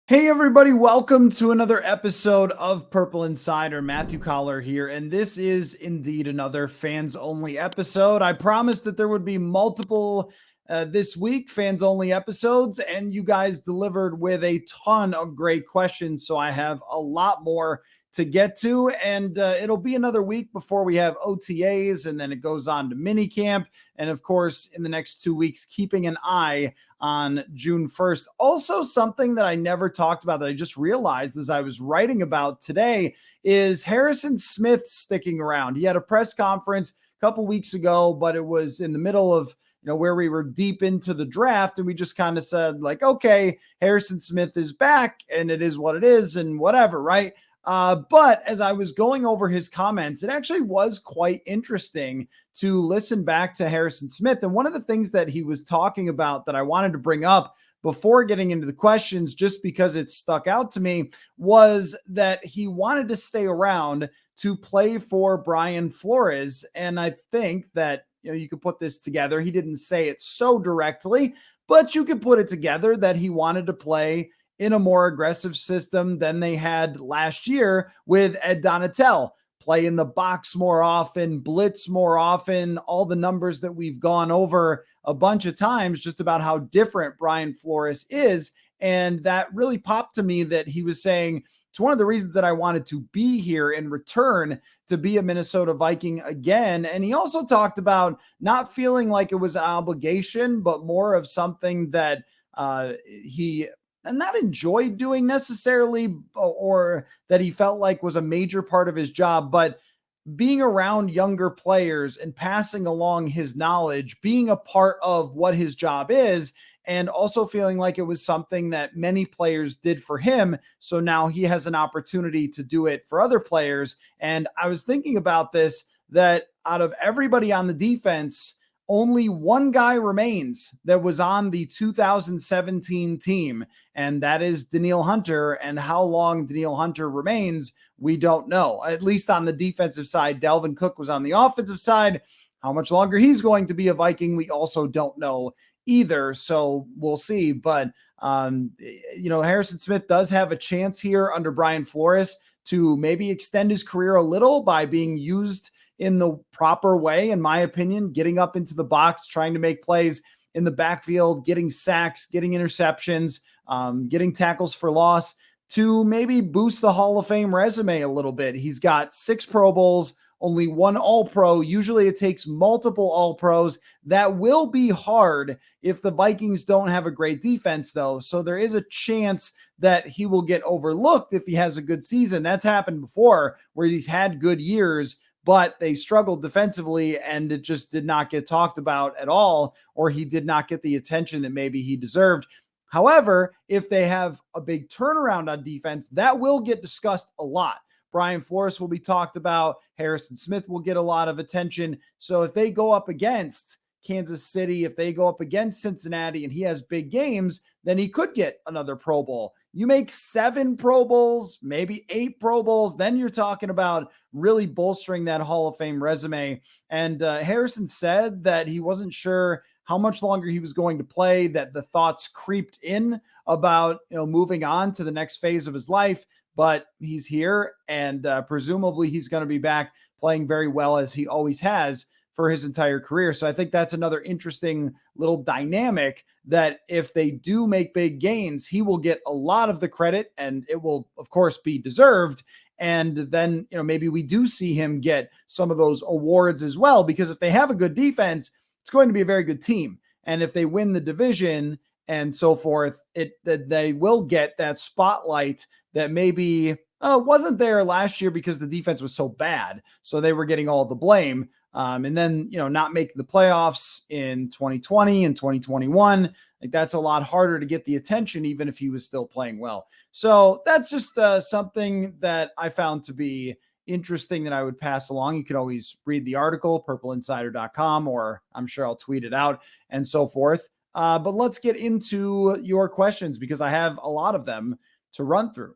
Hey everybody, welcome to another episode of Purple Insider. Matthew Coller here, and this is indeed another fans-only episode. I promised that there would be multiple this week, fans-only episodes, and you guys delivered with a ton of great questions, so I have a lot more to get to, and it'll be another week before we have OTAs, and then it goes on to minicamp, and of course, in the next 2 weeks, keeping an eye on June 1st. Also, something that I never talked about that I just realized as I was writing about today is Harrison Smith sticking around. He had a press conference a couple weeks ago, but it was in the middle of where we were deep into the draft, and we just kind of said like, okay, Harrison Smith is back and it is what it is and whatever, right? But as I was going over his comments, it actually was quite interesting to listen back to Harrison Smith. And one of the things that he was talking about that I wanted to bring up before getting into the questions, just because it stuck out to me, was that he wanted to stay around to play for Brian Flores. And I think that, you could put this together. He didn't say it so directly, but you could put it together that he wanted to play in a more aggressive system than they had last year with Ed Donatel. Play in the box more often, blitz more often, all the numbers that we've gone over a bunch of times just about how different Brian Flores is. And that really popped to me that he was saying, it's one of the reasons that I wanted to be here and return to be a Minnesota Viking again. And he also talked about not feeling like it was an obligation, but more of something that he not enjoyed doing necessarily, or that he felt like was a major part of his job, but being around younger players and passing along his knowledge, being a part of what his job is, and also feeling like it was something that many players did for him. So now he has an opportunity to do it for other players. And I was thinking about this, that out of everybody on the defense, only one guy remains that was on the 2017 team, and that is Danielle Hunter. And how long Danielle Hunter remains, we don't know. At least on the defensive side, Dalvin Cook was on the offensive side. How much longer he's going to be a Viking, we also don't know either. So we'll see. But, Harrison Smith does have a chance here under Brian Flores to maybe extend his career a little by being used in the proper way, in my opinion, getting up into the box, trying to make plays in the backfield, getting sacks, getting interceptions, getting tackles for loss, to maybe boost the Hall of Fame resume a little bit. He's got 6 Pro Bowls, only 1 All-Pro. Usually it takes multiple All-Pros. That will be hard if the Vikings don't have a great defense, though. So there is a chance that he will get overlooked if he has a good season. That's happened before, where he's had good years, but they struggled defensively and it just did not get talked about at all, or he did not get the attention that maybe he deserved. However, if they have a big turnaround on defense, that will get discussed a lot. Brian Flores will be talked about. Harrison Smith will get a lot of attention. So if they go up against Kansas City, if they go up against Cincinnati and he has big games, then he could get another Pro Bowl. You make 7 Pro Bowls, maybe 8 Pro Bowls, then you're talking about really bolstering that Hall of Fame resume. And Harrison said that he wasn't sure how much longer he was going to play, that the thoughts creeped in about moving on to the next phase of his life, but he's here, and presumably he's going to be back playing very well, as he always has for his entire career. So I think that's another interesting little dynamic, that if they do make big gains, he will get a lot of the credit, and it will, of course, be deserved. And then, maybe we do see him get some of those awards as well, because if they have a good defense, it's going to be a very good team. And if they win the division and so forth, that they will get that spotlight that maybe wasn't there last year because the defense was so bad. So they were getting all the blame. And then, not making the playoffs in 2020 and 2021, like that's a lot harder to get the attention, even if he was still playing well. So that's just something that I found to be interesting that I would pass along. You can always read the article, purpleinsider.com, or I'm sure I'll tweet it out and so forth. But let's get into your questions, because I have a lot of them to run through.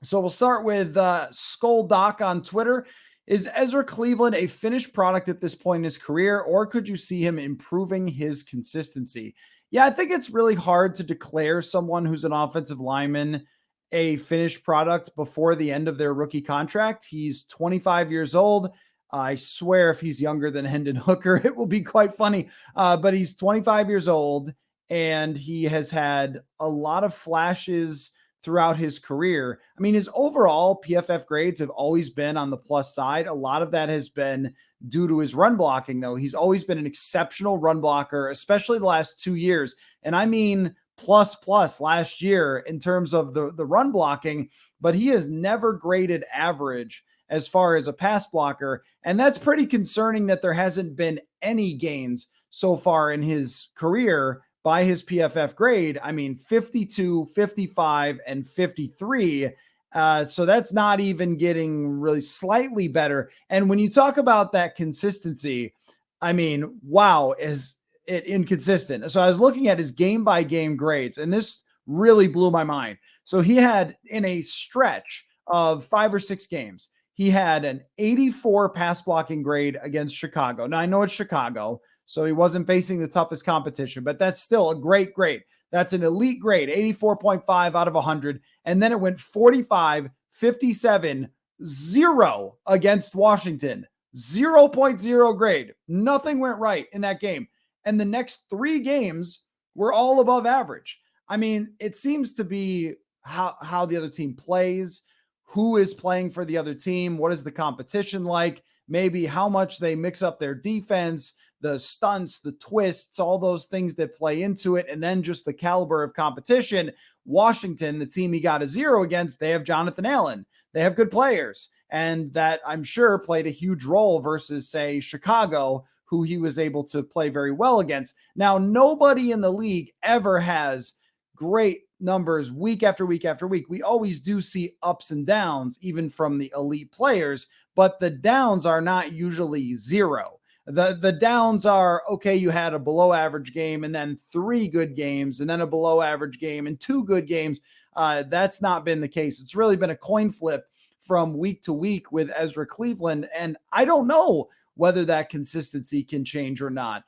So we'll start with Skol Doc on Twitter. Is Ezra Cleveland a finished product at this point in his career, or could you see him improving his consistency? Yeah, I think it's really hard to declare someone who's an offensive lineman a finished product before the end of their rookie contract. He's 25 years old. I swear if he's younger than Hendon Hooker, it will be quite funny. But he's 25 years old and he has had a lot of flashes throughout his career. I mean, his overall PFF grades have always been on the plus side. A lot of that has been due to his run blocking, though. He's always been an exceptional run blocker, especially the last 2 years. And I mean, plus last year in terms of the run blocking, but he has never graded average as far as a pass blocker. And that's pretty concerning that there hasn't been any gains so far in his career by his PFF grade. I mean, 52, 55, and 53. So that's not even getting really slightly better. And when you talk about that consistency, I mean, wow, is it inconsistent. So I was looking at his game by game grades, and this really blew my mind. So he had, in a stretch of 5 or 6 games, he had an 84 pass blocking grade against Chicago. Now I know it's Chicago, so he wasn't facing the toughest competition, but that's still a great grade. That's an elite grade, 84.5 out of 100. And then it went 45, 57, 0 against Washington. 0.0 grade. Nothing went right in that game. And the next 3 games were all above average. I mean, it seems to be how the other team plays, who is playing for the other team, what is the competition like, maybe how much they mix up their defense, the stunts, the twists, all those things that play into it, and then just the caliber of competition. Washington, the team he got a 0 against, they have Jonathan Allen. They have good players, and that I'm sure played a huge role versus, say, Chicago, who he was able to play very well against. Now, nobody in the league ever has great numbers week after week after week. We always do see ups and downs, even from the elite players, but the downs are not usually 0. The downs are, okay, you had a below average game and then 3 good games and then a below average game and 2 good games. That's not been the case. It's really been a coin flip from week to week with Ezra Cleveland. And I don't know whether that consistency can change or not.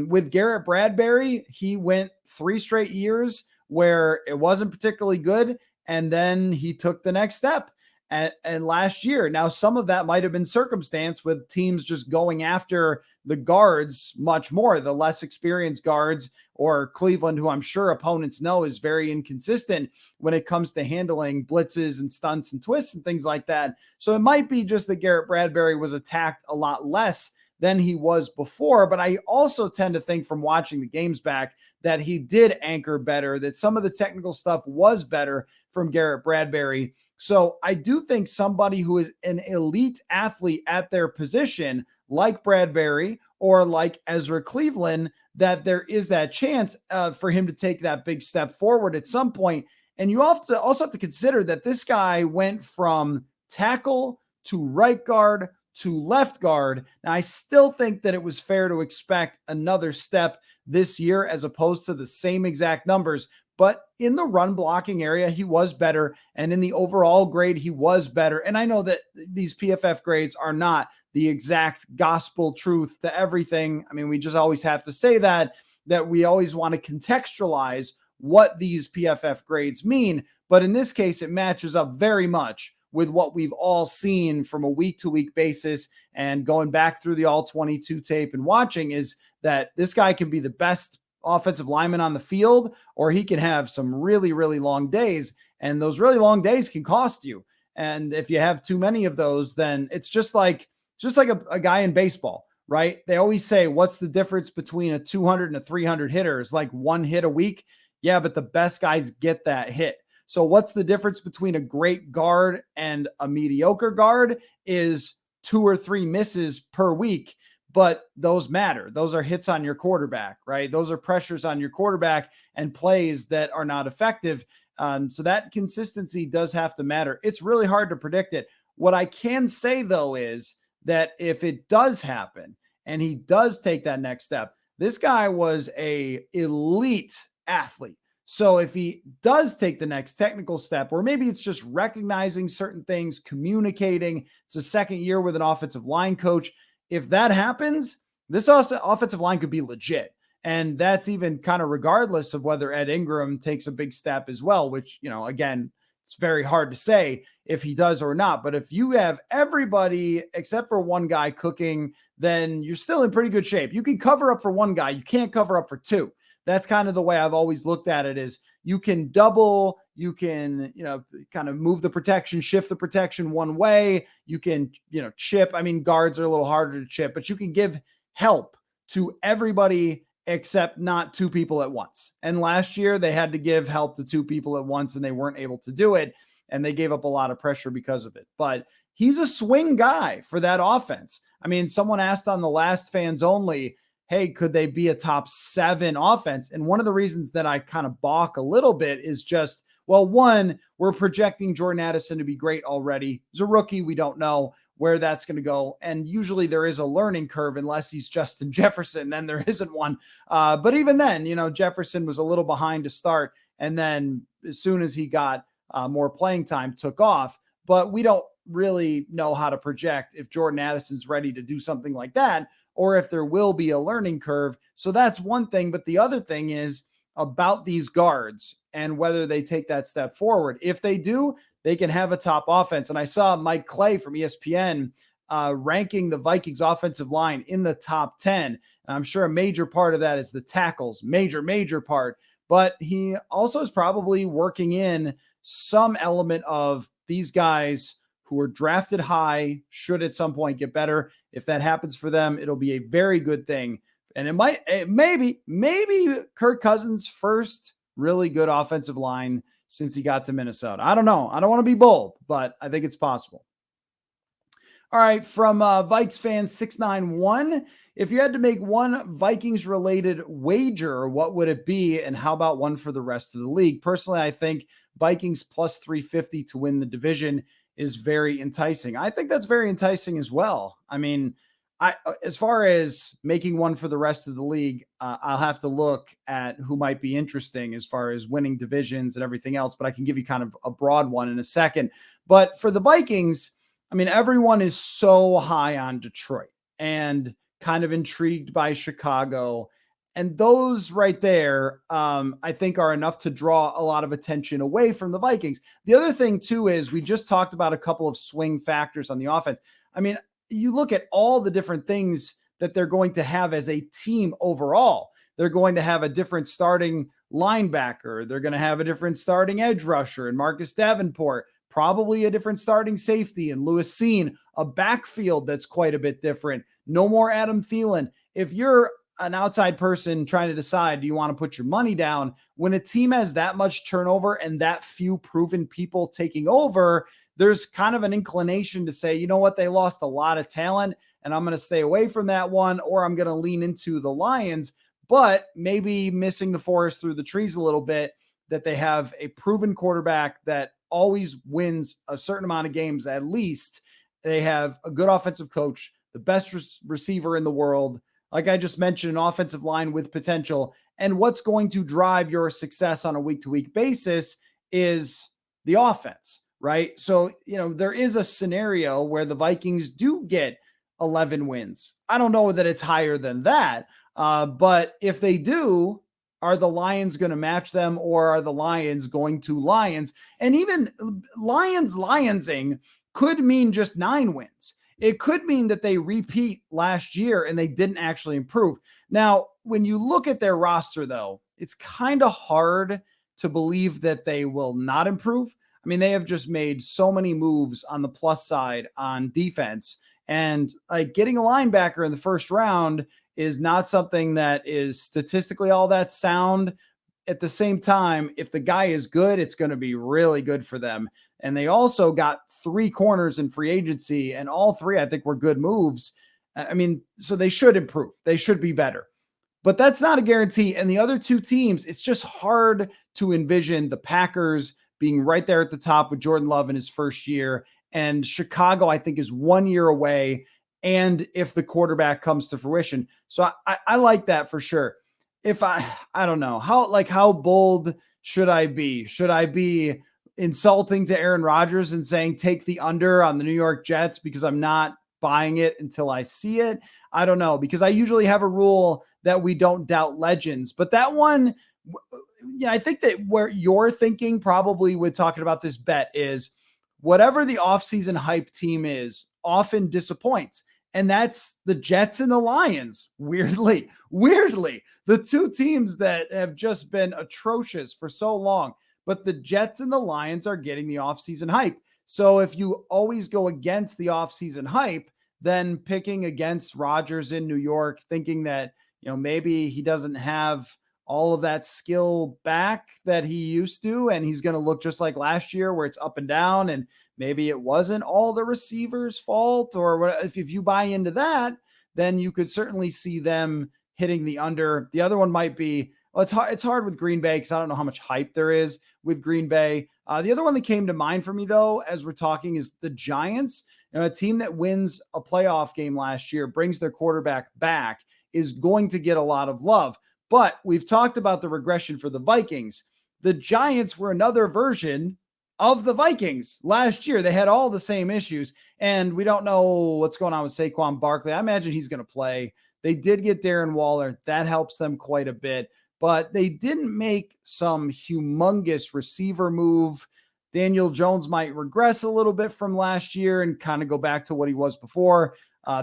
With Garrett Bradbury, he went 3 straight years where it wasn't particularly good, and then he took the next step. And last year, now some of that might have been circumstance with teams just going after the guards much more, the less experienced guards, or Cleveland, who I'm sure opponents know is very inconsistent when it comes to handling blitzes and stunts and twists and things like that. So it might be just that Garrett Bradbury was attacked a lot less than he was before. But I also tend to think from watching the games back that he did anchor better, that some of the technical stuff was better from Garrett Bradbury. So I do think somebody who is an elite athlete at their position, like Bradbury or like Ezra Cleveland, that there is that chance for him to take that big step forward at some point. And you also have to consider that this guy went from tackle to right guard to left guard. Now, I still think that it was fair to expect another step this year as opposed to the same exact numbers. But in the run blocking area, he was better. And in the overall grade, he was better. And I know that these PFF grades are not the exact gospel truth to everything. I mean, we just always have to say that we always want to contextualize what these PFF grades mean. But in this case, it matches up very much with what we've all seen from a week-to-week basis, and going back through the all-22 tape and watching, is that this guy can be the best offensive lineman on the field, or he can have some really, really long days, and those really long days can cost you. And if you have too many of those, then it's just like a guy in baseball, right? They always say, what's the difference between a 200 and a 300 hitter? It's like 1 hit a week. Yeah, but the best guys get that hit. So what's the difference between a great guard and a mediocre guard? Is 2 or 3 misses per week, but those matter. Those are hits on your quarterback, right? Those are pressures on your quarterback and plays that are not effective. So that consistency does have to matter. It's really hard to predict it. What I can say, though, is that if it does happen and he does take that next step, this guy was an elite athlete. So if he does take the next technical step, or maybe it's just recognizing certain things, communicating, it's a second year with an offensive line coach. If that happens, this offensive line could be legit. And that's even kind of regardless of whether Ed Ingram takes a big step as well, which, again, it's very hard to say if he does or not. But if you have everybody except for one guy cooking, then you're still in pretty good shape. You can cover up for one guy. You can't cover up for two. That's kind of the way I've always looked at it, is you can double, you can, kind of move the protection, shift the protection one way. You can, chip. I mean, guards are a little harder to chip, but you can give help to everybody except not two people at once. And last year they had to give help to two people at once and they weren't able to do it. And they gave up a lot of pressure because of it. But he's a swing guy for that offense. I mean, someone asked on the last Fans Only, hey, could they be a top 7 offense? And one of the reasons that I kind of balk a little bit is just, well, one, we're projecting Jordan Addison to be great already. He's a rookie. We don't know where that's going to go. And usually there is a learning curve unless he's Justin Jefferson, then there isn't one. But even then, Jefferson was a little behind to start. And then as soon as he got more playing time, took off. But we don't really know how to project if Jordan Addison's ready to do something like that, or if there will be a learning curve. So that's one thing. But the other thing is about these guards and whether they take that step forward. If they do, they can have a top offense. And I saw Mike Clay from ESPN ranking the Vikings offensive line in the top 10. And I'm sure a major part of that is the tackles, major part. But he also is probably working in some element of these guys who are drafted high should at some point get better. If that happens for them, it'll be a very good thing. And maybe Kirk Cousins' first really good offensive line since he got to Minnesota. I don't know. I don't want to be bold, but I think it's possible. All right. From Vikes fan 691, if you had to make one Vikings related wager, what would it be? And how about one for the rest of the league? Personally, I think Vikings plus 350 to win the division is very enticing. I think that's very enticing as well. I mean, as far as making one for the rest of the league, I'll have to look at who might be interesting as far as winning divisions and everything else, but I can give you kind of a broad one in a second. But for the Vikings, I mean, everyone is so high on Detroit and kind of intrigued by Chicago. And those right there, I think are enough to draw a lot of attention away from the Vikings. The other thing too, is we just talked about a couple of swing factors on the offense. I mean, you look at all the different things that they're going to have as a team overall. They're going to have a different starting linebacker. They're going to have a different starting edge rusher and Marcus Davenport, probably a different starting safety and Lewis Seen, a backfield that's quite a bit different. No more Adam Thielen. If you're an outside person trying to decide, do you want to put your money down when a team has that much turnover and that few proven people taking over? There's kind of an inclination to say, you know what, they lost a lot of talent and I'm going to stay away from that one, or I'm going to lean into the Lions, but maybe missing the forest through the trees a little bit, that they have a proven quarterback that always wins a certain amount of games. At least they have a good offensive coach, the best receiver in the world. Like I just mentioned, an offensive line with potential. And what's going to drive your success on a week-to-week basis is the offense. Right. So, there is a scenario where the Vikings do get 11 wins. I don't know that it's higher than that. But if they do, are the Lions going to match them, or are the Lions going to Lions? And even Lionsing could mean just 9 wins. It could mean that they repeat last year and they didn't actually improve. Now, when you look at their roster, though, it's kind of hard to believe that they will not improve. I mean, they have just made so many moves on the plus side on defense, and like getting a linebacker in the first round is not something that is statistically all that sound. At the same time, if the guy is good, it's going to be really good for them. And they also got 3 corners in free agency, and all 3, I think, were good moves. I mean, so they should improve. They should be better. But that's not a guarantee. And the other 2 teams, it's just hard to envision the Packers being right there at the top with Jordan Love in his first year. And Chicago, I think, is 1 year away. And if the quarterback comes to fruition. So I like that for sure. If I don't know how bold should I be? Should I be insulting to Aaron Rodgers and saying, take the under on the New York Jets because I'm not buying it until I see it. I don't know, because I usually have a rule that we don't doubt legends, but that one, yeah, I think that where you're thinking probably with talking about this bet is whatever the offseason hype team is often disappoints. And that's the Jets and the Lions. Weirdly, the two teams that have just been atrocious for so long, but the Jets and the Lions are getting the offseason hype. So if you always go against the offseason hype, then picking against Rodgers in New York, thinking that, maybe he doesn't have all of that skill back that he used to, and he's going to look just like last year where it's up and down, and maybe it wasn't all the receivers' fault, or what, if you buy into that, then you could certainly see them hitting the under. The other one might be, well, it's hard with Green Bay because I don't know how much hype there is with Green Bay. The other one that came to mind for me, though, as we're talking, is the Giants. A team that wins a playoff game last year, brings their quarterback back, is going to get a lot of love. But we've talked about the regression for the Vikings. The Giants were another version of the Vikings last year. They had all the same issues, and we don't know what's going on with Saquon Barkley. I imagine he's going to play. They did get Darren Waller. That helps them quite a bit, but they didn't make some humongous receiver move. Daniel Jones might regress a little bit from last year and kind of go back to what he was before.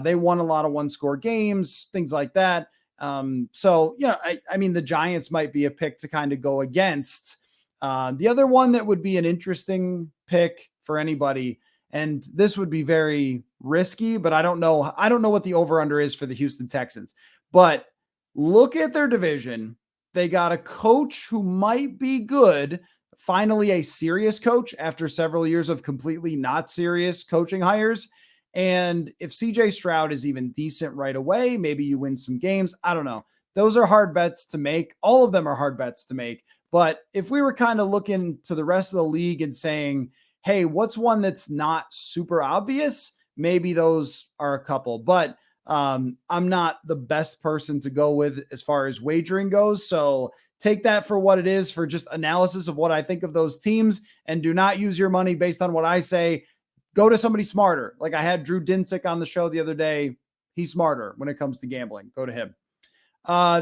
They won a lot of one-score games, things like that. So, I mean, the Giants might be a pick to kind of go against. The other one that would be an interesting pick for anybody, and this would be very risky, but I don't know what the over-under is for the Houston Texans. But look at their division. They got a coach who might be good, finally a serious coach after several years of completely not serious coaching hires. And if CJ Stroud is even decent right away, maybe you win some games. I don't know. Those are hard bets to make. All of them are hard bets to make. But if we were kind of looking to the rest of the league and saying, hey, what's one that's not super obvious? Maybe those are a couple. But I'm not the best person to go with as far as wagering goes. So take that for what it is, for just analysis of what I think of those teams, and do not use your money based on what I say. Go to somebody smarter. Like I had Drew Dinsick on the show the other day. He's smarter when it comes to gambling. Go to him.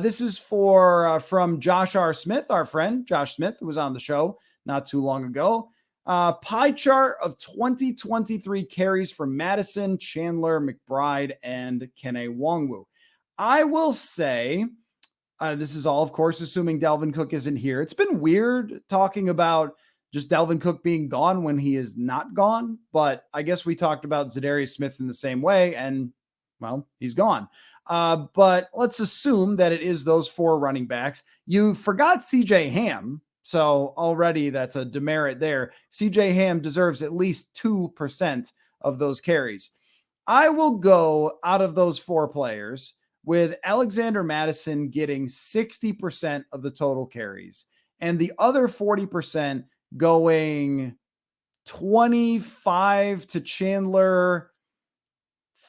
This is from Josh R. Smith, our friend Josh Smith, who was on the show not too long ago. Pie chart of 2023 carries for Madison, Chandler, McBride, and Kene Nwangwu. I will say, this is all, of course, assuming Dalvin Cook isn't here. It's been weird talking about just Dalvin Cook being gone when he is not gone, but I guess we talked about Za'Darius Smith in the same way, and, well, he's gone. But let's assume that it is those four running backs. You forgot CJ Ham, so already that's a demerit there. CJ Ham deserves at least 2% of those carries. I will go out of those four players with Alexander Madison getting 60% of the total carries, and the other 40% going 25 to Chandler,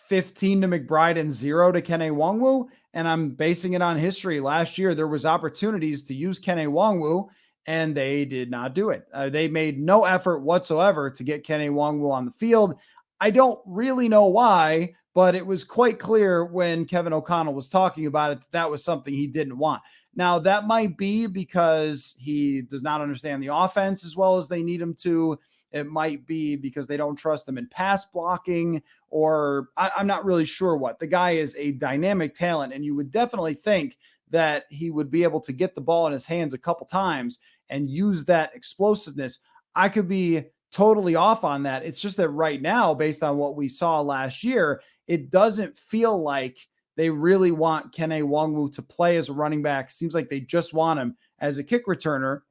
15 to McBride, and 0 to Kene Nwangwu. And I'm basing it on history. Last year, there was opportunities to use Kene Nwangwu, and they did not do it. They made no effort whatsoever to get Kene Nwangwu on the field. I don't really know why, but it was quite clear when Kevin O'Connell was talking about it that was something he didn't want. Now, that might be because he does not understand the offense as well as they need him to. It might be because they don't trust him in pass blocking, or I'm not really sure what. The guy is a dynamic talent, and you would definitely think that he would be able to get the ball in his hands a couple times and use that explosiveness. I could be totally off on that. It's just that right now, based on what we saw last year, it doesn't feel like they really want Kene Nwangwu to play as a running back. Seems like they just want him as a kick returner.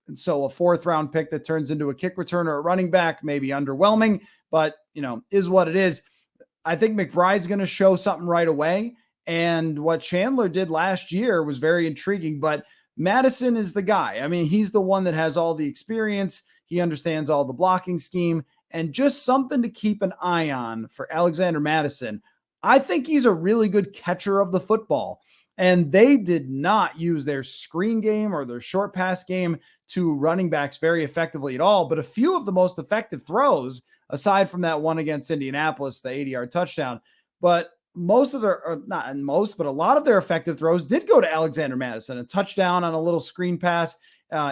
And so a 4th round pick that turns into a kick returner at running back may be underwhelming, but is what it is. I think McBride's going to show something right away. And what Chandler did last year was very intriguing, but Madison is the guy. I mean, he's the one that has all the experience. He understands all the blocking scheme, and just something to keep an eye on for Alexander Madison. I think he's a really good catcher of the football, and they did not use their screen game or their short pass game to running backs very effectively at all. But a few of the most effective throws, aside from that one against Indianapolis, the 80-yard touchdown. But most of their, or not most, but a lot of their effective throws did go to Alexander Mattison. A touchdown on a little screen pass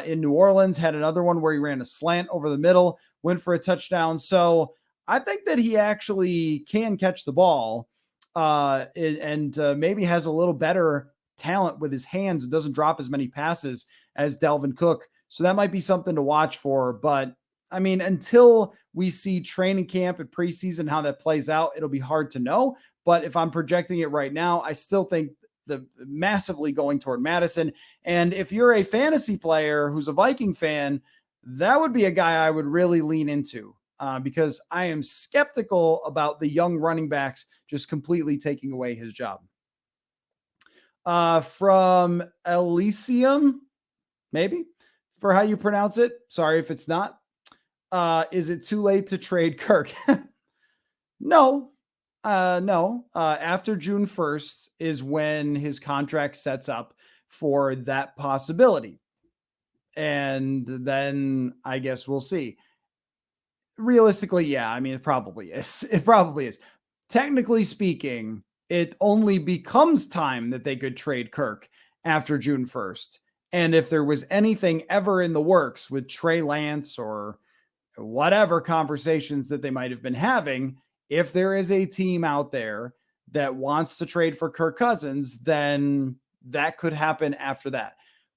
in New Orleans, had another one where he ran a slant over the middle, went for a touchdown. So I think that he actually can catch the ball and maybe has a little better talent with his hands and doesn't drop as many passes as Dalvin Cook. So that might be something to watch for. But I mean, until we see training camp and preseason, how that plays out, it'll be hard to know. But if I'm projecting it right now, I still think the massively going toward Mattison. And if you're a fantasy player who's a Viking fan, that would be a guy I would really lean into because I am skeptical about the young running backs just completely taking away his job. From Elysium, maybe for how you pronounce it. Sorry if it's not. Is it too late to trade Kirk? No. After June 1st is when his contract sets up for that possibility. And then I guess we'll see. Realistically, yeah, I mean, it probably is. It probably is. Technically speaking, it only becomes time that they could trade Kirk after June 1st. And if there was anything ever in the works with Trey Lance or whatever conversations that they might have been having, if there is a team out there that wants to trade for Kirk Cousins, then that could happen after that.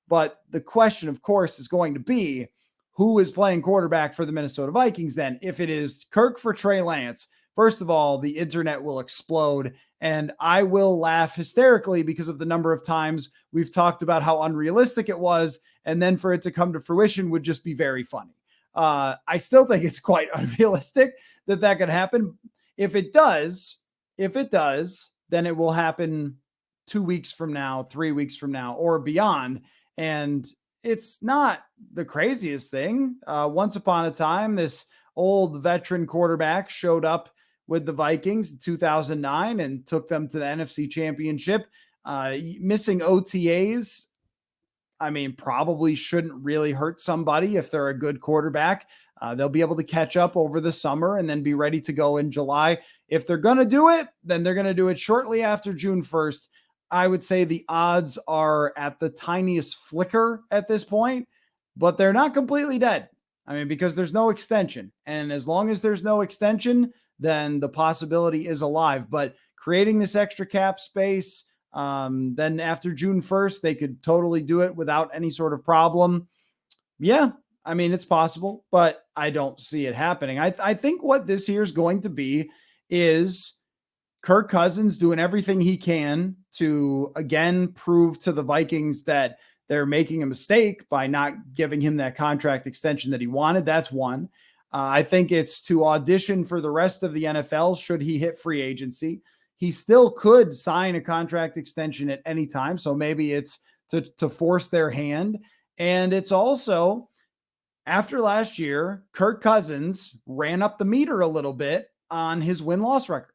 But the question, of course, is going to be who is playing quarterback for the Minnesota Vikings then? If it is Kirk for Trey Lance, first of all, the internet will explode and I will laugh hysterically because of the number of times we've talked about how unrealistic it was. And then for it to come to fruition would just be very funny. I still think it's quite unrealistic that could happen. If it does, then it will happen 2 weeks from now, 3 weeks from now, or beyond. And it's not the craziest thing. Once upon a time, this old veteran quarterback showed up with the Vikings in 2009 and took them to the NFC Championship. Missing OTAs, I mean, probably shouldn't really hurt somebody if they're a good quarterback. They'll be able to catch up over the summer and then be ready to go in July. If they're going to do it, then they're going to do it shortly after June 1st. I would say the odds are at the tiniest flicker at this point, but they're not completely dead. I mean, because there's no extension. And as long as there's no extension, then the possibility is alive. But creating this extra cap space, then after June 1st, they could totally do it without any sort of problem. Yeah, I mean, it's possible, but I don't see it happening. I think what this year is going to be is Kirk Cousins doing everything he can to, again, prove to the Vikings that they're making a mistake by not giving him that contract extension that he wanted. That's one. I think it's to audition for the rest of the NFL should he hit free agency. He still could sign a contract extension at any time. So maybe it's to force their hand. And it's also, after last year, Kirk Cousins ran up the meter a little bit on his win-loss record.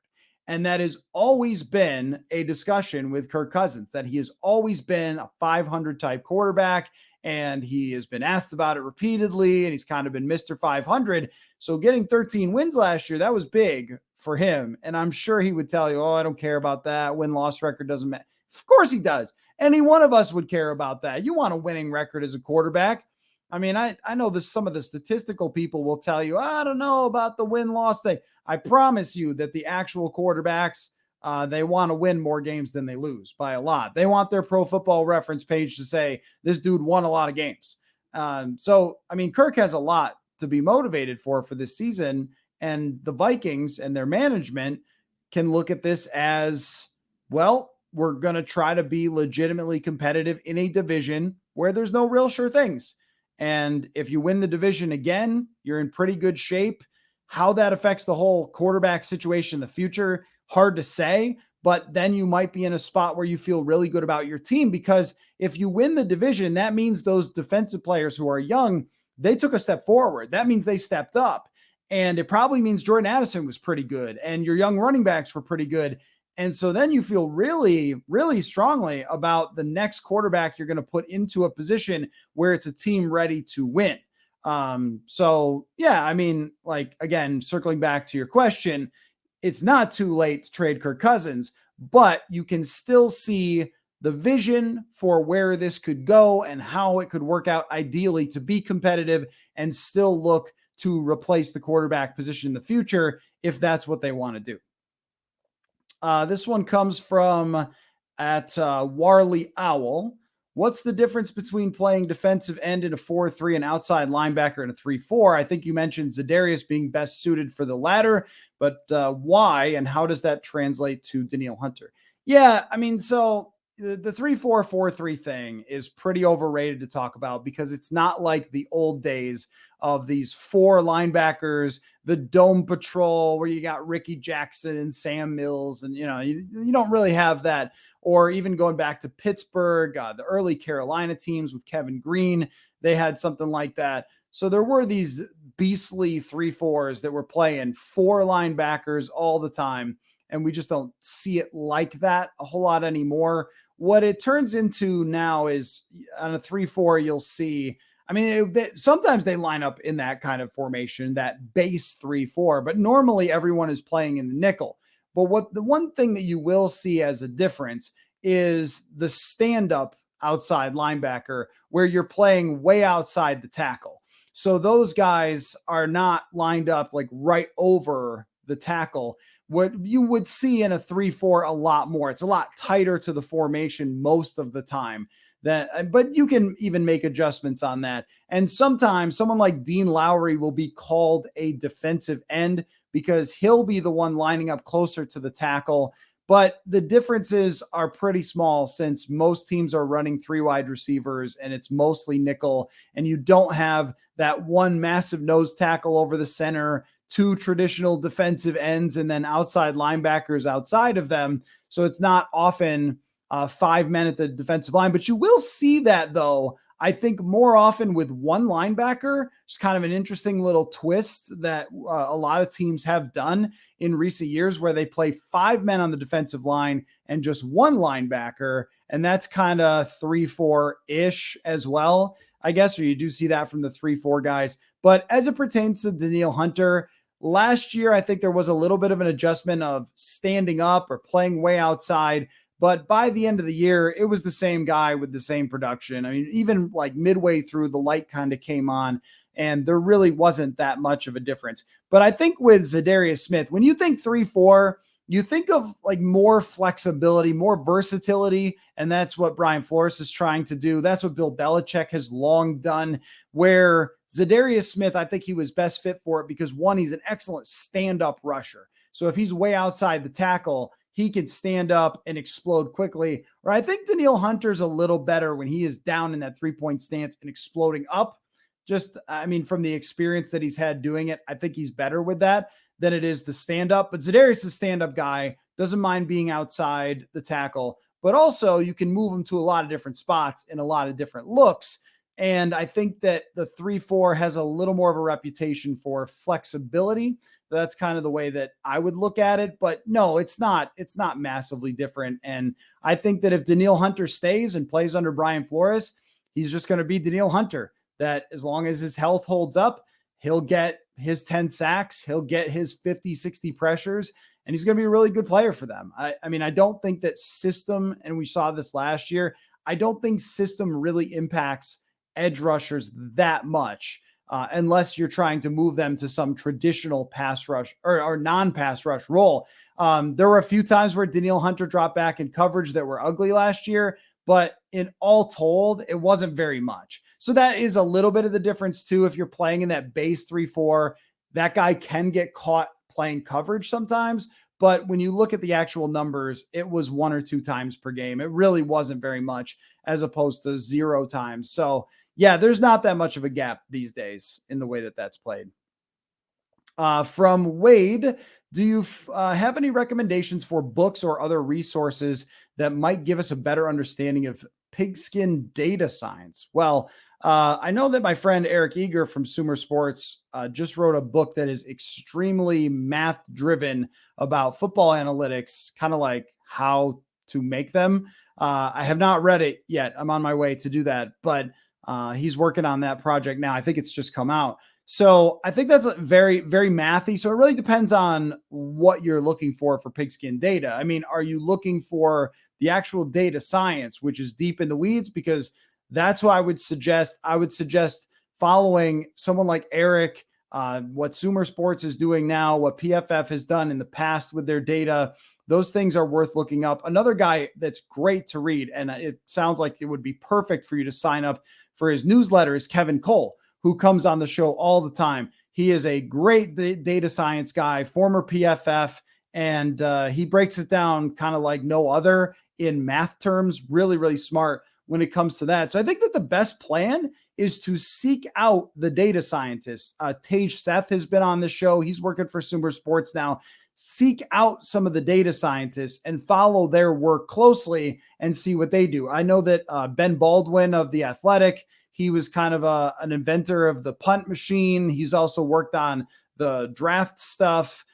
And that has always been a discussion with Kirk Cousins, that he has always been a 500 type quarterback. And he has been asked about it repeatedly, and he's kind of been Mr. 500. So getting 13 wins last year, that was big for him. And I'm sure he would tell you, oh, I don't care about that. Win-loss record doesn't matter. Of course he does. Any one of us would care about that. You want a winning record as a quarterback. I mean, I know this. Some of the statistical people will tell you, I don't know about the win-loss thing. I promise you that the actual quarterbacks, they want to win more games than they lose by a lot. They want their Pro Football Reference page to say this dude won a lot of games. So, I mean, Kirk has a lot to be motivated for this season, and the Vikings and their management can look at this as, well, we're going to try to be legitimately competitive in a division where there's no real sure things. And if you win the division again, you're in pretty good shape. How that affects the whole quarterback situation in the future, hard to say, but then you might be in a spot where you feel really good about your team, because if you win the division, that means those defensive players who are young, they took a step forward. That means they stepped up. And it probably means Jordan Addison was pretty good and your young running backs were pretty good. And so then you feel really, really strongly about the next quarterback you're going to put into a position where it's a team ready to win. So yeah, I mean, like, again, circling back to your question, it's not too late to trade Kirk Cousins, but you can still see the vision for where this could go and how it could work out ideally to be competitive and still look to replace the quarterback position in the future if that's what they want to do. This one comes from at Warley Owl. What's the difference between playing defensive end in a 4-3 and outside linebacker in a 3-4? I think you mentioned Za'Darius being best suited for the latter, but why and how does that translate to Danielle Hunter? Yeah, I mean, so the 3-4, 4-3 thing is pretty overrated to talk about because it's not like the old days of these four linebackers, the dome patrol where you got Ricky Jackson and Sam Mills. And, you don't really have that. Or even going back to Pittsburgh, the early Carolina teams with Kevin Green, they had something like that. So there were these beastly 3-4s that were playing four linebackers all the time. And we just don't see it like that a whole lot anymore. What it turns into now is on a 3-4, you'll see, I mean, sometimes they line up in that kind of formation, that base 3-4, but normally everyone is playing in the nickel. But the one thing that you will see as a difference is the stand-up outside linebacker where you're playing way outside the tackle. So those guys are not lined up like right over the tackle. What you would see in a 3-4 a lot more. It's a lot tighter to the formation most of the time. But you can even make adjustments on that. And sometimes someone like Dean Lowry will be called a defensive end because he'll be the one lining up closer to the tackle. But the differences are pretty small since most teams are running three wide receivers and it's mostly nickel. And you don't have that one massive nose tackle over the center, two traditional defensive ends, and then outside linebackers outside of them. So it's not often 5 men at the defensive line, but you will see that though, I think more often with one linebacker. It's kind of an interesting little twist that a lot of teams have done in recent years where they play 5 men on the defensive line and just one linebacker. And that's kind of 3-4-ish as well, I guess, or you do see that from the 3-4 guys. But as it pertains to Danielle Hunter, last year, I think there was a little bit of an adjustment of standing up or playing way outside. But by the end of the year, it was the same guy with the same production. I mean, even like midway through, the light kind of came on and there really wasn't that much of a difference. But I think with Za'Darius Smith, when you think 3-4, you think of like more flexibility, more versatility. And that's what Brian Flores is trying to do. That's what Bill Belichick has long done, where Za'Darius Smith, I think he was best fit for it because one, he's an excellent stand-up rusher. So if he's way outside the tackle, he can stand up and explode quickly. Or I think Danielle Hunter's a little better when he is down in that 3-point stance and exploding up. Just, I mean, from the experience that he's had doing it, I think he's better with that than it is the stand-up. But Za'Darius is a stand-up guy, doesn't mind being outside the tackle, but also you can move him to a lot of different spots in a lot of different looks. And I think that the 3-4 has a little more of a reputation for flexibility. That's kind of the way that I would look at it. But no, it's not massively different. And I think that if Danielle Hunter stays and plays under Brian Flores, he's just going to be Danielle Hunter, that as long as his health holds up, he'll get his 10 sacks, he'll get his 50, 60 pressures, and he's going to be a really good player for them. I mean, I don't think that system, and we saw this last year, I don't think system really impacts edge rushers that much. Unless you're trying to move them to some traditional pass rush or non-pass rush role. There were a few times where Danielle Hunter dropped back in coverage that were ugly last year, but in all told, it wasn't very much. So that is a little bit of the difference too. If you're playing in that base 3-4, that guy can get caught playing coverage sometimes. But when you look at the actual numbers, it was 1 or 2 times per game. It really wasn't very much as opposed to 0 times. So yeah, there's not that much of a gap these days in the way that that's played. From Wade, do you have any recommendations for books or other resources that might give us a better understanding of pigskin data science? Well, I know that my friend Eric Eager from Sumer Sports just wrote a book that is extremely math driven about football analytics, kind of like how to make them. I have not read it yet. I'm on my way to do that, but He's working on that project now. I think it's just come out. So I think that's a very, very mathy. So it really depends on what you're looking for pigskin data. I mean, are you looking for the actual data science, which is deep in the weeds? Because that's what I would suggest. I would suggest following someone like Eric, what Sumer Sports is doing now, what PFF has done in the past with their data. Those things are worth looking up. Another guy that's great to read, and it sounds like it would be perfect for you to sign up for his newsletter, is Kevin Cole, who comes on the show all the time. He is a great data science guy, former PFF, and he breaks it down kind of like no other in math terms. Really, really smart when it comes to that. So I think that the best plan is to seek out the data scientists. Tage Seth has been on the show. He's working for Sumer Sports now. Seek out some of the data scientists and follow their work closely and see what they do. I know that Ben Baldwin of The Athletic, he was kind of an inventor of the punt machine. He's also worked on the draft stuff.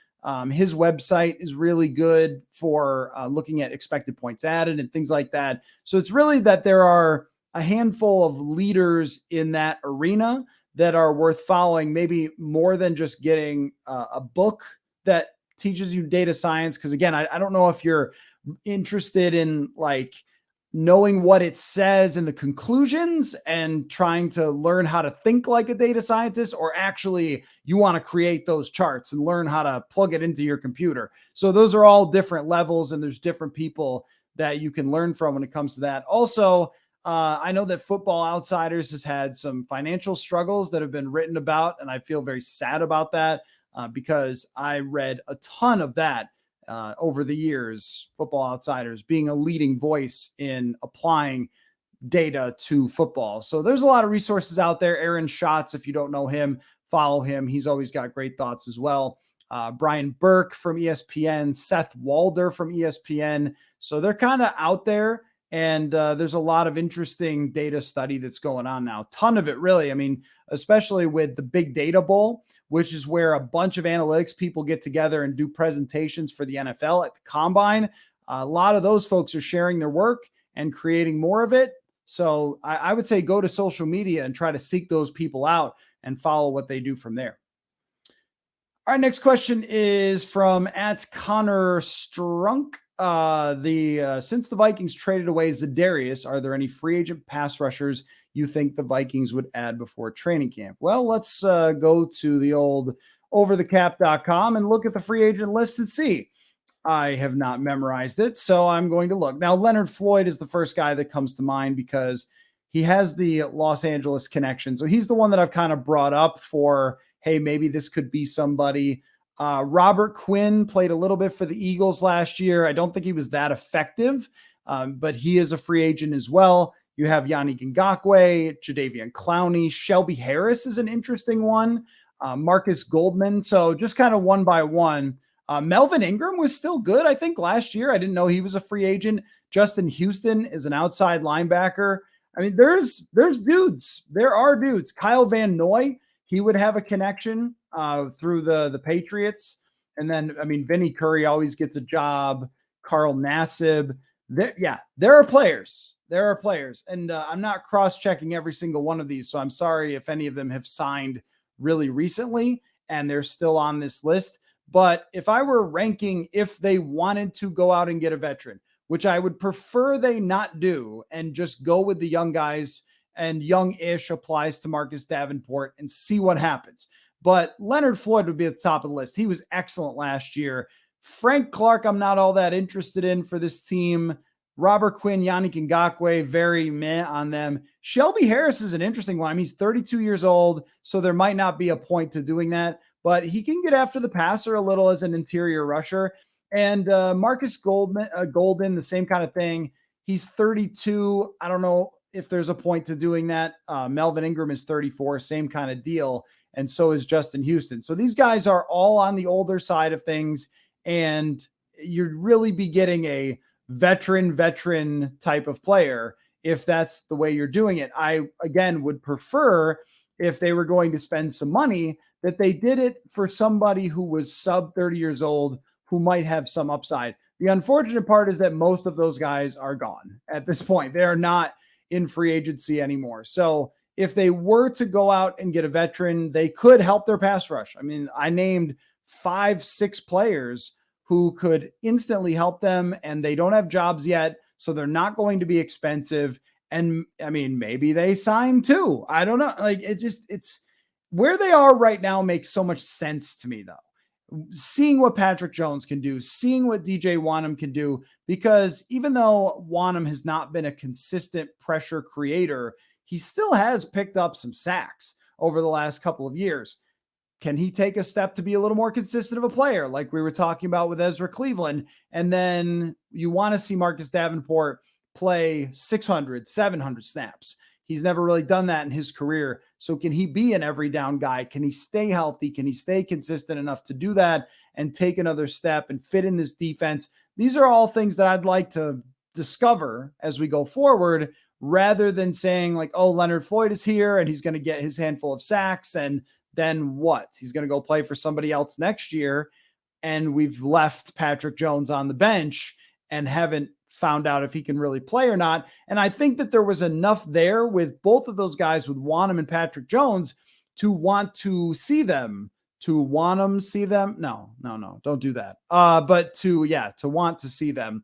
His website is really good for looking at expected points added and things like that. So it's really that there are a handful of leaders in that arena that are worth following, maybe more than just getting a book that teaches you data science. Because again, I don't know if you're interested in like knowing what it says in the conclusions and trying to learn how to think like a data scientist, or actually you want to create those charts and learn how to plug it into your computer. So those are all different levels, and there's different people that you can learn from when it comes to that. Also, I know that Football Outsiders has had some financial struggles that have been written about, and I feel very sad about that because I read a ton of that over the years. Football Outsiders being a leading voice in applying data to football. So there's a lot of resources out there. Aaron Schatz, if you don't know him, follow him. He's always got great thoughts as well. Brian Burke from ESPN, Seth Walder from ESPN. So they're kind of out there. And there's a lot of interesting data study that's going on now. Ton of it, really. I mean, especially with the Big Data Bowl, which is where a bunch of analytics people get together and do presentations for the NFL at the Combine. A lot of those folks are sharing their work and creating more of it. So I would say go to social media and try to seek those people out and follow what they do from there. Our next question is from @Connor Strunk. Since the Vikings traded away za'darius, are there any free agent pass rushers you think the Vikings would add before training camp? Well, let's go to the old overthecap.com and look at the free agent list and see. I have not memorized it, so I'm going to look. Now, Leonard Floyd is the first guy that comes to mind because he has the Los Angeles connection. So he's the one that I've kind of brought up for, hey, maybe this could be somebody. Robert Quinn played a little bit for the Eagles last year. I don't think he was that effective, but he is a free agent as well. You have Yannick Ngakoue, Jadeveon Clowney. Shelby Harris is an interesting one. Marcus Goldman. So just kind of one by one. Melvin Ingram was still good, I think, last year. I didn't know he was a free agent. Justin Houston is an outside linebacker. I mean, there's dudes. There are dudes. Kyle Van Noy, he would have a connection through the Patriots. And then, I mean, Vinny Curry always gets a job. Carl Nassib. There are players. There are players. And I'm not cross-checking every single one of these, so I'm sorry if any of them have signed really recently and they're still on this list. But if I were ranking if they wanted to go out and get a veteran, which I would prefer they not do and just go with the young guys, and young-ish applies to Marcus Davenport, and see what happens. But Leonard Floyd would be at the top of the list. He was excellent last year. Frank Clark, I'm not all that interested in for this team. Robert Quinn, Yannick Ngakoue, very meh on them. Shelby Harris is an interesting one. I mean, he's 32 years old, so there might not be a point to doing that, but he can get after the passer a little as an interior rusher. And Marcus Golden, the same kind of thing. He's 32. I don't know if there's a point to doing that. Melvin Ingram is 34, same kind of deal. And so is Justin Houston. So these guys are all on the older side of things, and you'd really be getting a veteran type of player if that's the way you're doing it. I, again, would prefer, if they were going to spend some money, that they did it for somebody who was sub 30 years old, who might have some upside. The unfortunate part is that most of those guys are gone at this point. They are not in free agency anymore. So if they were to go out and get a veteran, they could help their pass rush. I mean, I named 5-6 players who could instantly help them, and they don't have jobs yet, so they're not going to be expensive. And I mean, maybe they sign too. I don't know. Like, it's where they are right now makes so much sense to me, though. Seeing what Patrick Jones can do, seeing what DJ Wonnum can do, because even though Wonnum has not been a consistent pressure creator, he still has picked up some sacks over the last couple of years. Can he take a step to be a little more consistent of a player, like we were talking about with Ezra Cleveland? And then you want to see Marcus Davenport play 600, 700 snaps. He's never really done that in his career. So can he be an every down guy? Can he stay healthy? Can he stay consistent enough to do that and take another step and fit in this defense? These are all things that I'd like to discover as we go forward, rather than saying like, oh, Leonard Floyd is here and he's going to get his handful of sacks. And then what? He's going to go play for somebody else next year. And we've left Patrick Jones on the bench and haven't found out if he can really play or not. And I think that there was enough there with both of those guys, with Wonnum and Patrick Jones, to want to see them, to Wonnum see them. No, don't do that. But to want to see them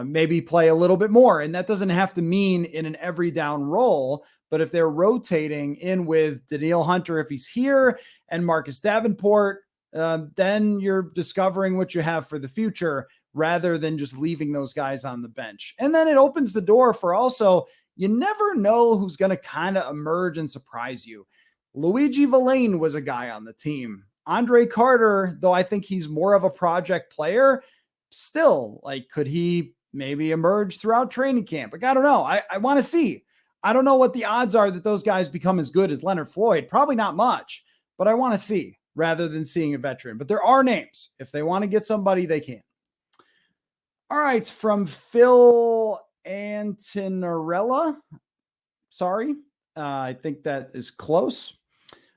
maybe play a little bit more. And that doesn't have to mean in an every down role, but if they're rotating in with Danielle Hunter, if he's here, and Marcus Davenport, then you're discovering what you have for the future, rather than just leaving those guys on the bench. And then it opens the door for also, you never know who's going to kind of emerge and surprise you. Luigi Villain was a guy on the team. Andre Carter, though I think he's more of a project player, still, like, could he maybe emerge throughout training camp? Like, I don't know. I want to see. I don't know what the odds are that those guys become as good as Leonard Floyd. Probably not much, but I want to see rather than seeing a veteran. But there are names. If they want to get somebody, they can. All right, from Phil Antinarella. Sorry, I think that is close.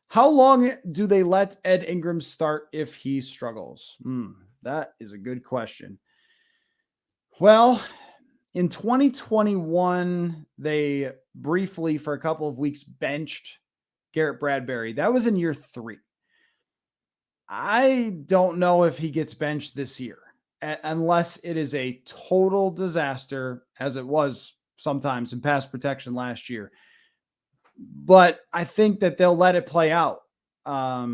How long do they let Ed Ingram start if he struggles? That is a good question. Well, in 2021, they briefly, for a couple of weeks, benched Garrett Bradbury. That was in year 3. I don't know if he gets benched this year, unless it is a total disaster, as it was sometimes in pass protection last year. But I think that they'll let it play out. Yeah,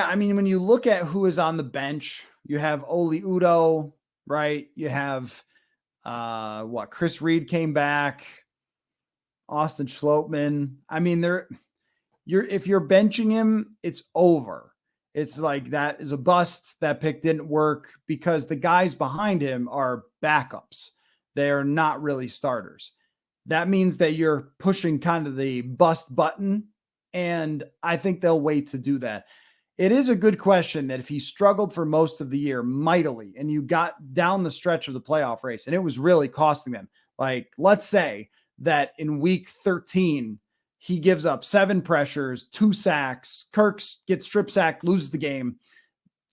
I mean, when you look at who is on the bench, you have Oli Udoh, right? You have Chris Reed came back, Austin Schlottman. I mean, if you're benching him, it's over. It's like, that is a bust. That pick didn't work, because the guys behind him are backups. They are not really starters. That means that you're pushing kind of the bust button, and I think they'll wait to do that. It is a good question that if he struggled for most of the year mightily, and you got down the stretch of the playoff race and it was really costing them, like, let's say that in week 13, he gives up 7 pressures, 2 sacks, Kirk gets strip sacked, loses the game.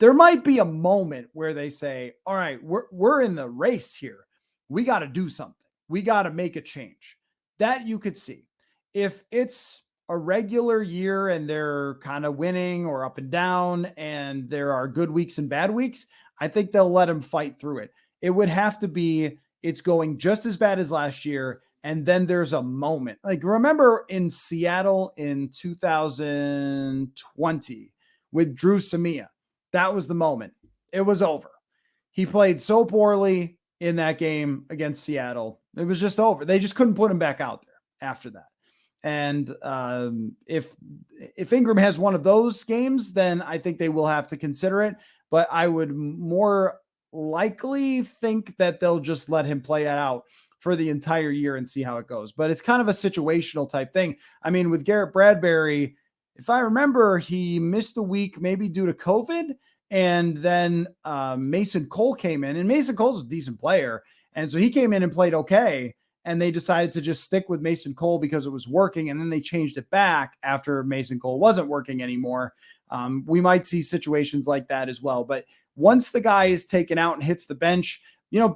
There might be a moment where they say, all right, we're in the race here. We got to do something. We got to make a change. That you could see. If it's a regular year and they're kind of winning or up and down, and there are good weeks and bad weeks, I think they'll let him fight through it. It would have to be, it's going just as bad as last year, and then there's a moment. Like, remember in Seattle in 2020 with Drew Samia, that was the moment. It was over. He played so poorly in that game against Seattle. It was just over. They just couldn't put him back out there after that. And if Ingram has one of those games, then I think they will have to consider it. But I would more likely think that they'll just let him play it out for the entire year and see how it goes. But it's kind of a situational type thing. I mean, with Garrett Bradbury, if I remember, he missed a week maybe due to COVID. And then Mason Cole came in, and Mason Cole's a decent player. And so he came in and played okay. And they decided to just stick with Mason Cole because it was working. And then they changed it back after Mason Cole wasn't working anymore. We might see situations like that as well. But once the guy is taken out and hits the bench,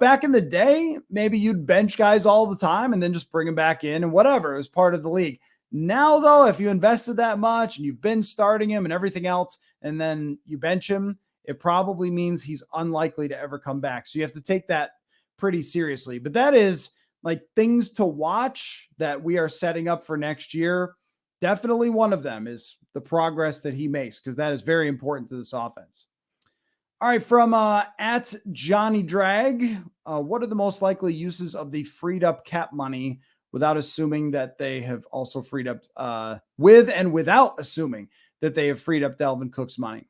back in the day, maybe you'd bench guys all the time and then just bring them back in and whatever. It was part of the league. Now, though, if you invested that much and you've been starting him and everything else, and then you bench him, it probably means he's unlikely to ever come back. So you have to take that pretty seriously. But that is like things to watch that we are setting up for next year. Definitely one of them is the progress that he makes, because that is very important to this offense. All right, from at Johnny Drag, what are the most likely uses of the freed up cap money without assuming that they have also freed up without assuming that they have freed up Dalvin Cook's money?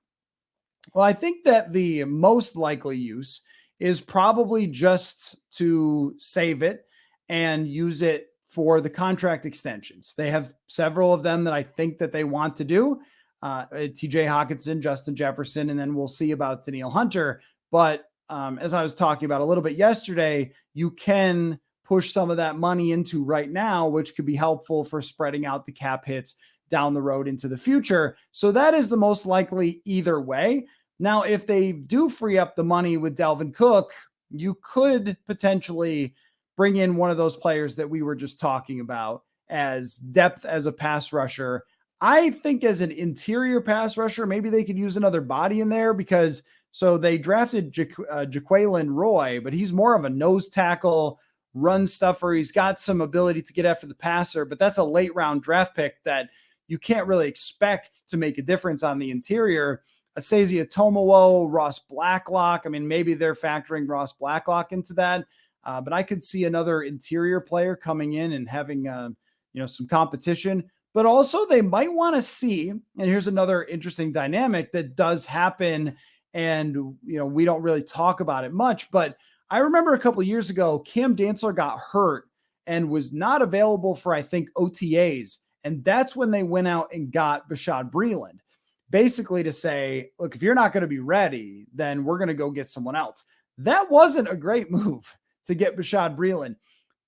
Well, I think that the most likely use is probably just to save it and use it for the contract extensions. They have several of them that I think that they want to do. TJ Hawkinson, Justin Jefferson, and then we'll see about Danielle Hunter. But as I was talking about a little bit yesterday, you can push some of that money into right now, which could be helpful for spreading out the cap hits down the road into the future. So that is the most likely either way. Now, if they do free up the money with Dalvin Cook, you could potentially bring in one of those players that we were just talking about as depth as a pass rusher. I think as an interior pass rusher, maybe they could use another body in there, because so they drafted Jaquelin Roy, but he's more of a nose tackle, run stuffer. He's got some ability to get after the passer, but that's a late round draft pick that you can't really expect to make a difference on the interior. Asezi Atomowo, Ross Blacklock. I mean, maybe they're factoring Ross Blacklock into that, but I could see another interior player coming in and having some competition. But also they might want to see, and here's another interesting dynamic that does happen, and we don't really talk about it much, but I remember a couple of years ago, Cam Dantzler got hurt and was not available for, I think, OTAs. And that's when they went out and got Bashaud Breeland, basically to say, look, if you're not going to be ready, then we're going to go get someone else. That wasn't a great move to get Bashaud Breeland.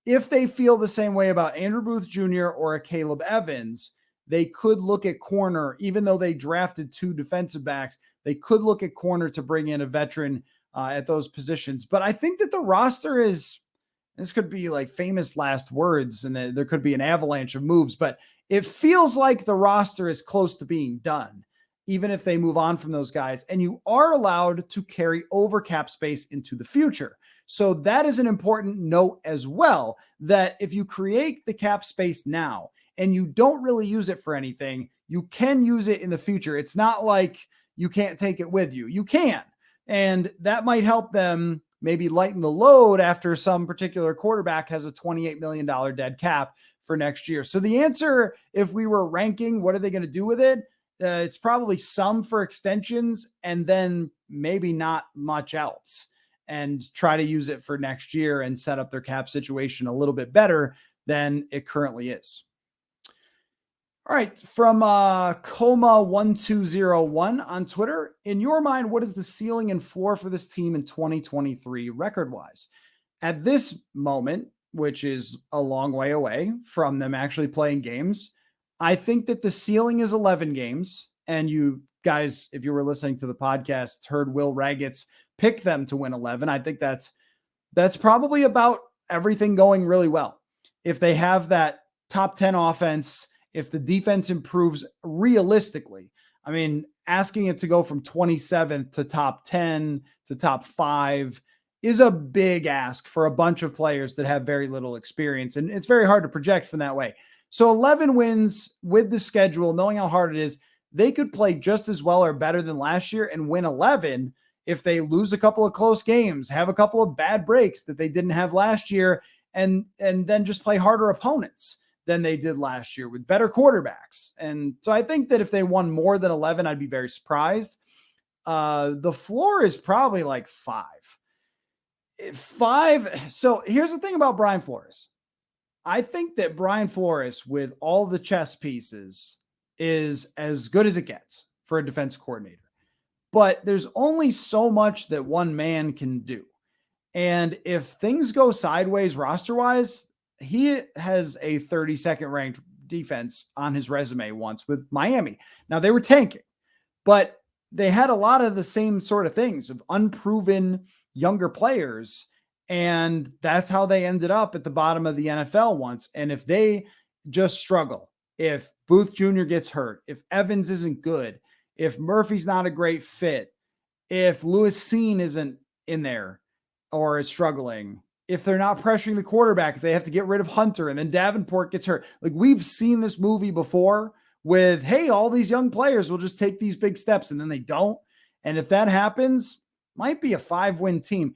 If they feel the same way about Andrew Booth Jr. or a Caleb Evans, they could look at corner, even though they drafted 2 defensive backs, they could look at corner to bring in a veteran at those positions. But I think that the roster this could be like famous last words, and there could be an avalanche of moves, but it feels like the roster is close to being done, even if they move on from those guys. And you are allowed to carry over cap space into the future. So that is an important note as well, that if you create the cap space now and you don't really use it for anything, you can use it in the future. It's not like you can't take it with you. You can. And that might help them maybe lighten the load after some particular quarterback has a $28 million dead cap for next year. So the answer, if we were ranking, what are they going to do with it? It's probably some for extensions and then maybe not much else, and try to use it for next year and set up their cap situation a little bit better than it currently is. All right, from Coma1201 on Twitter, in your mind, what is the ceiling and floor for this team in 2023 record-wise? At this moment, which is a long way away from them actually playing games, I think that the ceiling is 11 games. And you guys, if you were listening to the podcast, heard Will Raggets pick them to win 11. I think that's probably about everything going really well. If they have that top 10 offense, if the defense improves realistically, I mean, asking it to go from 27th to top 10 to top 5 is a big ask for a bunch of players that have very little experience. And it's very hard to project from that way. So 11 wins with the schedule, knowing how hard it is, they could play just as well or better than last year and win 11 if they lose a couple of close games, have a couple of bad breaks that they didn't have last year, and then just play harder opponents than they did last year with better quarterbacks. And so I think that if they won more than 11, I'd be very surprised. The floor is probably like 5. So here's the thing about Brian Flores. I think that Brian Flores, with all the chess pieces, is as good as it gets for a defense coordinator. But there's only so much that one man can do. And if things go sideways roster-wise, he has a 32nd ranked defense on his resume once with Miami. Now, they were tanking, but they had a lot of the same sort of things of unproven younger players. And that's how they ended up at the bottom of the NFL once. And if they just struggle, if Booth Jr. gets hurt, if Evans isn't good, if Murphy's not a great fit, if Lewis Seen isn't in there or is struggling, if they're not pressuring the quarterback, if they have to get rid of Hunter and then Davenport gets hurt. Like, we've seen this movie before with, hey, all these young players will just take these big steps, and then they don't. And if that happens, might be a 5-win team.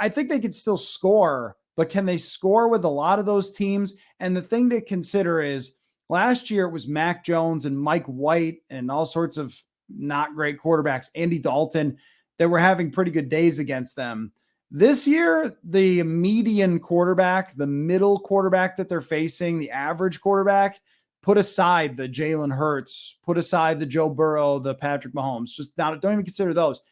I think they could still score, but can they score with a lot of those teams? And the thing to consider is last year it was Mac Jones and Mike White and all sorts of not great quarterbacks, Andy Dalton, that were having pretty good days against them. This year, the median quarterback, the middle quarterback that they're facing, the average quarterback, put aside the Jalen Hurts, put aside the Joe Burrow, the Patrick Mahomes, just don't even consider those.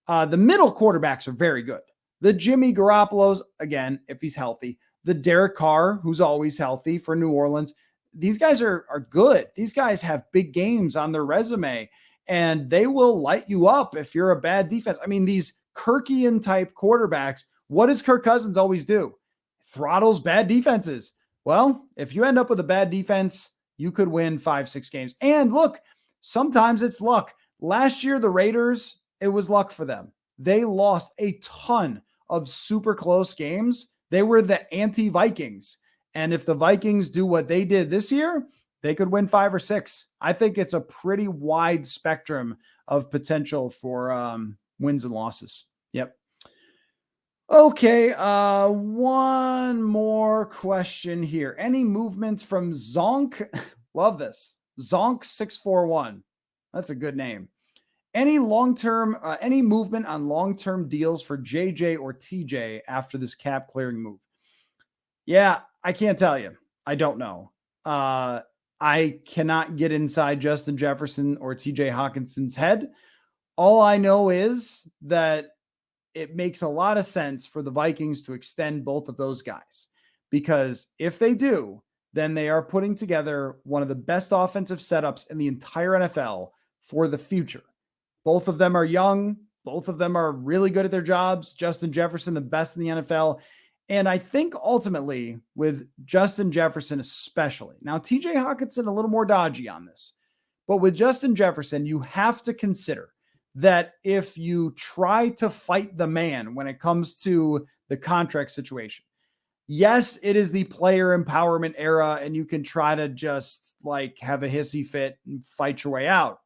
The middle quarterbacks are very good. The Jimmy Garoppolo's, again, if he's healthy, the Derek Carr, who's always healthy for New Orleans. These guys are good. These guys have big games on their resume, and they will light you up if you're a bad defense. I mean, these Kirkian type quarterbacks, what does Kirk Cousins always do? Throttles bad defenses. Well, if you end up with a bad defense, you could win 5-6 games. And look, sometimes it's luck. Last year, the Raiders, it was luck for them. They lost a ton of super close games. They were the anti-Vikings. And if the Vikings do what they did this year, they could win 5 or 6. I think it's a pretty wide spectrum of potential for wins and losses. Yep. Okay. One more question here. Any movement from Zonk? Love this. Zonk 641. That's a good name. Any any movement on long-term deals for JJ or TJ after this cap clearing move? Yeah, I can't tell you. I don't know. I cannot get inside Justin Jefferson or TJ Hawkinson's head. All I know is that it makes a lot of sense for the Vikings to extend both of those guys, because if they do, then they are putting together one of the best offensive setups in the entire NFL for the future. Both of them are young. Both of them are really good at their jobs. Justin Jefferson, the best in the NFL. And I think ultimately with Justin Jefferson especially, now TJ Hawkinson a little more dodgy on this, but with Justin Jefferson, you have to consider that if you try to fight the man when it comes to the contract situation, yes, it is the player empowerment era, and you can try to just like have a hissy fit and fight your way out.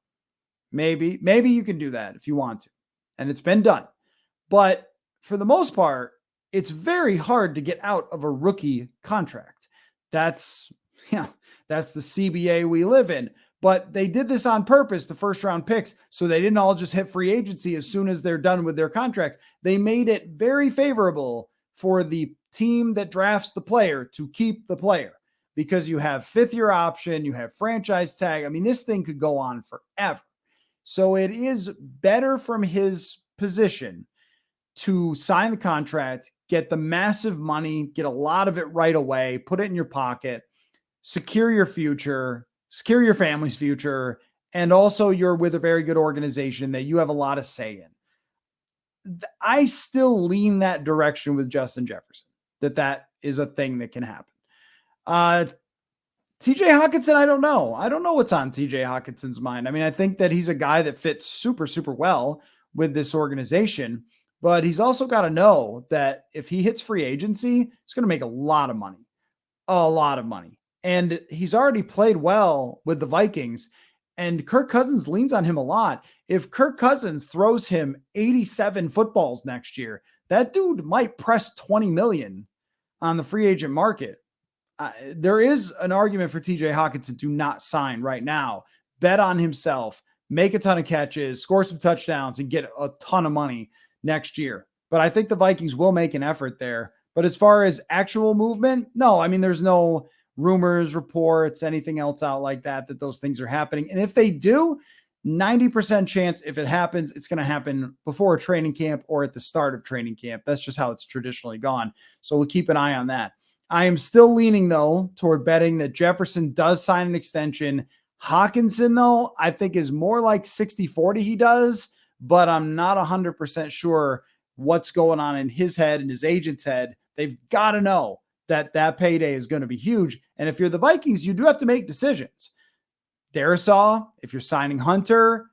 Maybe you can do that if you want to, and it's been done. But for the most part, it's very hard to get out of a rookie contract. That's the CBA we live in. But they did this on purpose, the first round picks, so they didn't all just hit free agency as soon as they're done with their contracts. They made it very favorable for the team that drafts the player to keep the player, because you have 5th-year option, you have franchise tag. I mean, this thing could go on forever. So it is better from his position to sign the contract, get the massive money, get a lot of it right away, put it in your pocket, secure your future, secure your family's future, and also you're with a very good organization that you have a lot of say in. I still lean that direction with Justin Jefferson, that is a thing that can happen. TJ Hawkinson, I don't know. I don't know what's on TJ Hawkinson's mind. I mean, I think that he's a guy that fits super, super well with this organization, but he's also got to know that if he hits free agency, he's going to make a lot of money. And he's already played well with the Vikings, and Kirk Cousins leans on him a lot. If Kirk Cousins throws him 87 footballs next year, that dude might press 20 million on the free agent market. There is an argument for TJ Hawkinson to not sign right now, bet on himself, make a ton of catches, score some touchdowns, and get a ton of money next year. But I think the Vikings will make an effort there. But as far as actual movement, no, I mean, there's no rumors, reports, anything else out like that those things are happening. And if they do, 90% chance if it happens, it's going to happen before a training camp or at the start of training camp. That's just how it's traditionally gone. So we'll keep an eye on that. I am still leaning, though, toward betting that Jefferson does sign an extension. Hawkinson, though, I think is more like 60-40 he does, but I'm not 100% sure what's going on in his head and his agent's head. They've got to know that that payday is going to be huge. And if you're the Vikings, you do have to make decisions. Darisaw, if you're signing Hunter,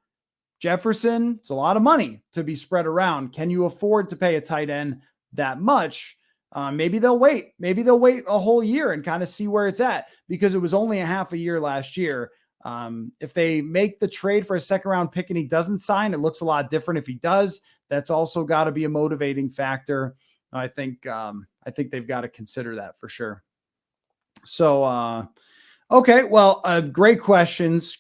Jefferson, it's a lot of money to be spread around. Can you afford to pay a tight end that much? Maybe they'll wait. Maybe they'll wait a whole year and kind of see where it's at, because it was only a half a year last year. If they make the trade for a second round pick and he doesn't sign, it looks a lot different. If he does, that's also got to be a motivating factor. I think they've got to consider that for sure. So, okay. Well, great questions.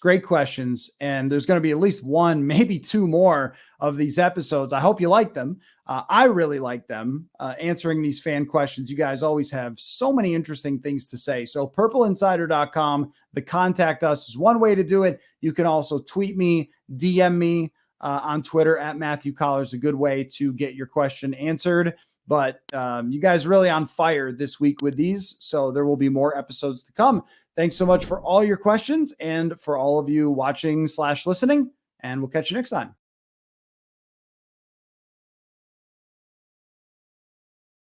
And there's going to be at least one, maybe two more of these episodes. I hope you like them. I really like them, answering these fan questions. You guys always have so many interesting things to say. So purpleinsider.com, the contact us is one way to do it. You can also tweet me, DM me on Twitter at Matthew Coller is a good way to get your question answered. But you guys really on fire this week with these. So there will be more episodes to come. Thanks so much for all your questions and for all of you watching / listening. And we'll catch you next time.